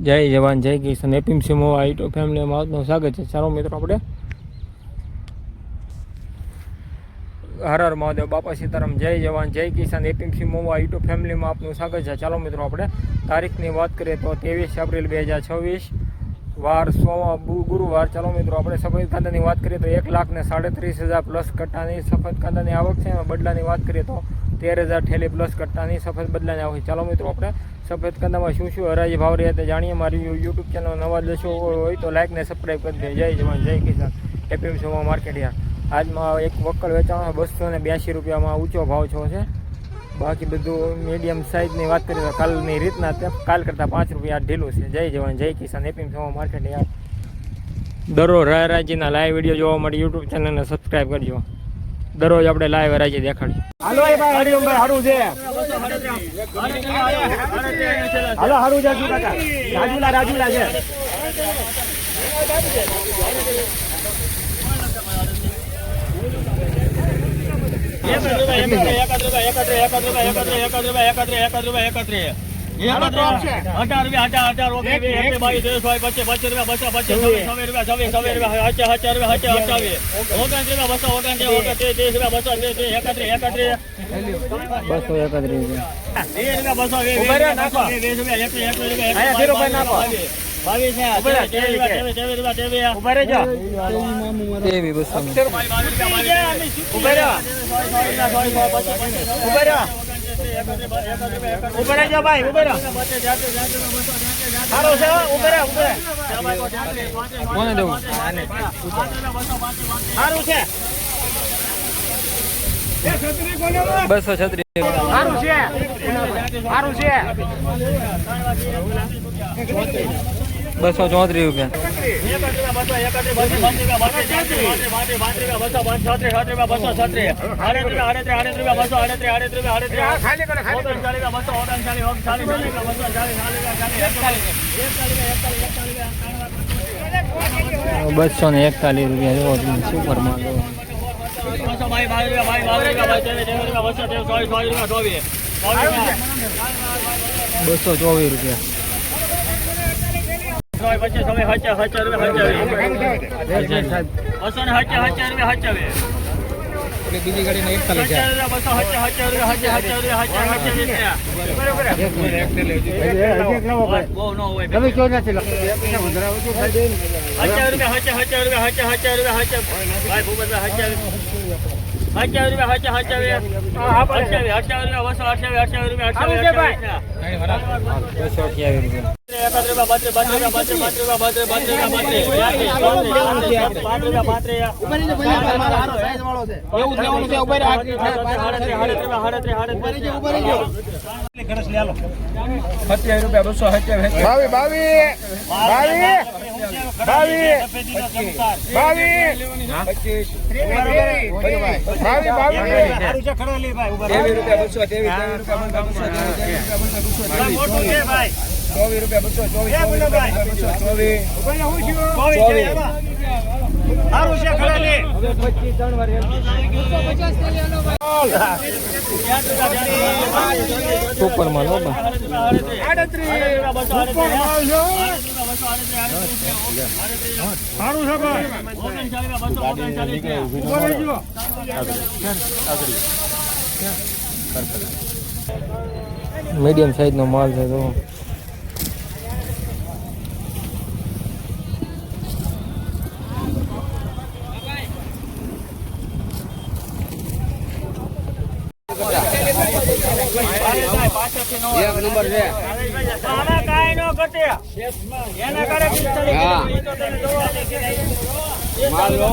જય જવાન જય કિસાન એપીએમસી મોવા યુટ્યુબ ફેમિલીમાં આપનું સ્વાગત છે। ચાલો મિત્રો આપણે હર હર મહાદેવ બાપા સીતારામ જય જવાન જય કિસાન એપીએમસી મોવા યુટ્યુબ ફેમિલીમાં આપનું સ્વાગત છે। ચાલો મિત્રો આપણે તારીખની વાત કરીએ તો 23 એપ્રિલ 2026 વાર ગુરુવાર। ચાલો મિત્રો આપણે સફેદ કાંદાની વાત કરીએ તો 1,37,000 પ્લસ કટ્ટાની સફેદ કાંદાની આવક છે। બદલાની વાત કરીએ તો 13,000 ઠેલી પ્લસ કટ્ટાની સફેદ બદલાની આવક છે। ચાલો મિત્રો આપણે સફેદ કાંદામાં શું હરાજી ભાવ રહ્યા તે જાણીએ। મારી યુટ્યુબ ચેનલ નવા દર્શકો હોય તો લાઈક ને સબસ્ક્રાઈબ કરી દે। જય જવાન જય કિસાન એપીએમસી મોવા માર્કેટ યાર। આજમાં એક વક્કલ વેચાણ 282 રૂપિયામાં ઊંચો ભાવ છો છે। બાકી બધું મીડિયમ સાઇઝની વાત કરીએ તો કાલની રીતના કાલ કરતાં 5 રૂપિયા ઢીલું છે। જય જવાન જય કિસાન એપીએમસી મોવા માર્કેટ યાર। દરરોજ રાયરાજીના લાઈવ વિડીયો જોવા માટે યુટ્યુબ ચેનલને સબસ્ક્રાઈબ કરજો। દરરોજ આપણે લાઈવ હરાજી દેખાડીએ। હાલો એ ભાઈ હરિઓમભાઈ હારું છે। હાલો હારું છે શું કાકા રાજુલા છે। સુપર માલ 224 રૂપિયા। બીજી ગાડી 38 મીડિયમ સાઈઝ નો માલ છે તો એક નંબર છે આના કાઈ નો ઘટે એના કરે માલ લો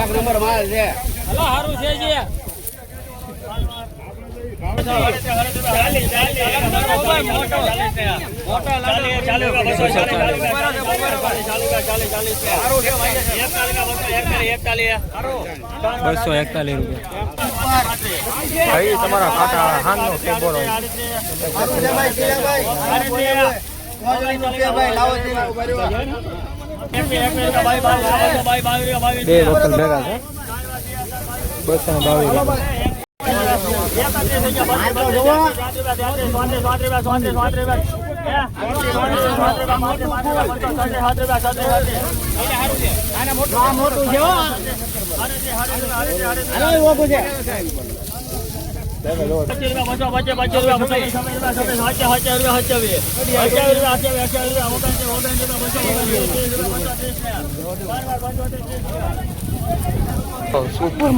એક નંબર માલ છે। હલો હારું છે જી તમારા કાંટા હાનનો ટેબો બે વખત ભેગા છે 222 સુપર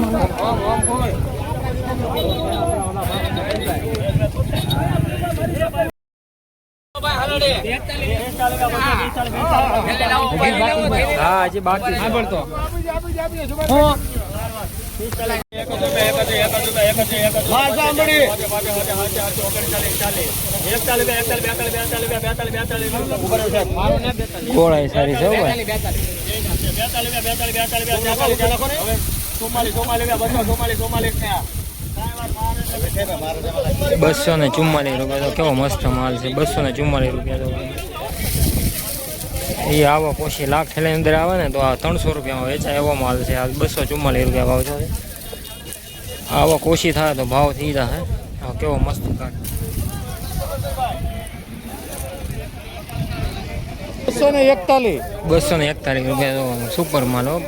હા હજી બાકી સાંભળતો ગોળાઈ સારી છે બસો ને 44 રૂપિયા તો કેવો મસ્ત માલ છે 244 રૂપિયા તો એ આવો પોશી લાખ થેલી અંદર આવે ને તો આ 300 રૂપિયામાં વેચાય એવો માલ છે આ 244 રૂપિયા ભાવ છે આવો કોશી થાય તો ભાવ થઈ જાય કેવો મસ્ત કાઢ 241 રૂપિયા તો સુપર માલ હો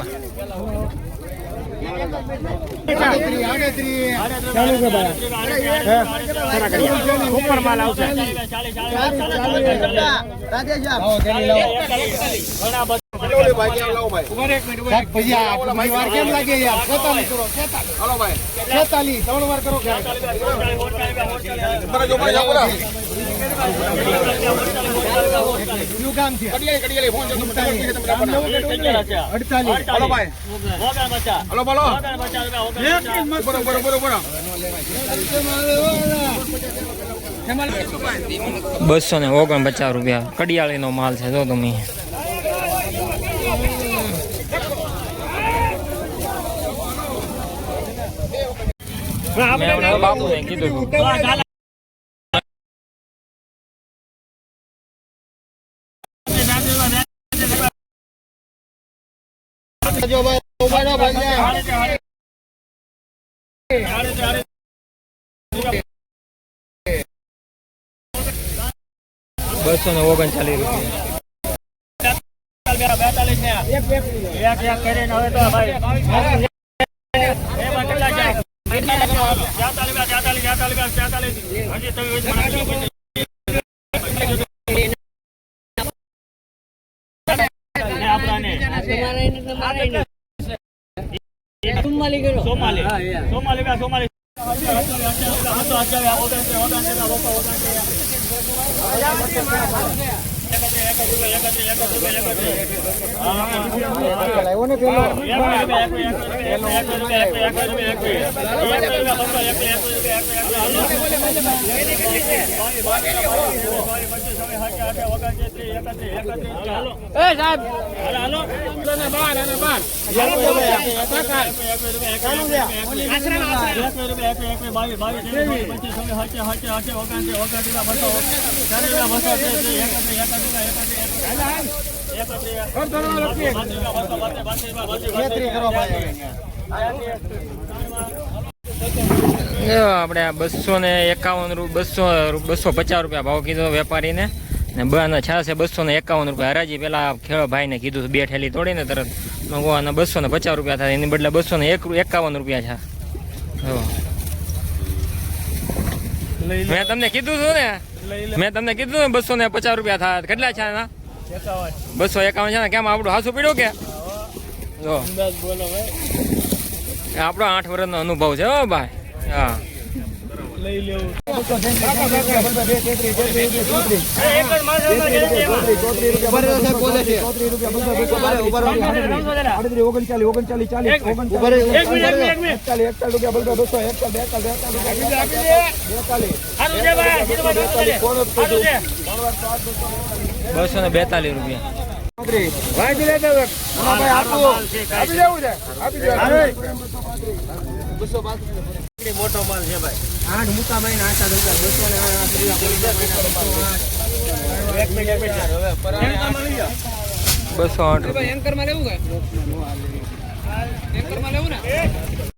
ઉપર માલ આવશે બસો ને 49 રૂપિયા કડિયાળી નો માલ છે જો તમે બાપુ ને કીધું બસો ને 39 આપણે 251 250 રૂપિયા ભાવ કીધો વેપારીને ને બના છાસે 251 રૂપિયા હરાજી પેલા ખેડો ભાઈને કીધું બે ઠેલી તોડીને તરત મગવાના 250 રૂપિયા થાય એની બદલે 251 રૂપિયા છે મેં તમને કીધું હતું ને 250 રૂપિયા થાય કેટલા છે એના 251 છે ને કેમ આપણું હાસું પીડ્યું કે જો આપણો 8 વર્ષનો અનુભવ છે હો ભાઈ હા લઈ લેવું મોટો માલ છે ભાઈ 8 મુકા ભાઈ 8 208 એન્કર માં લેવું ને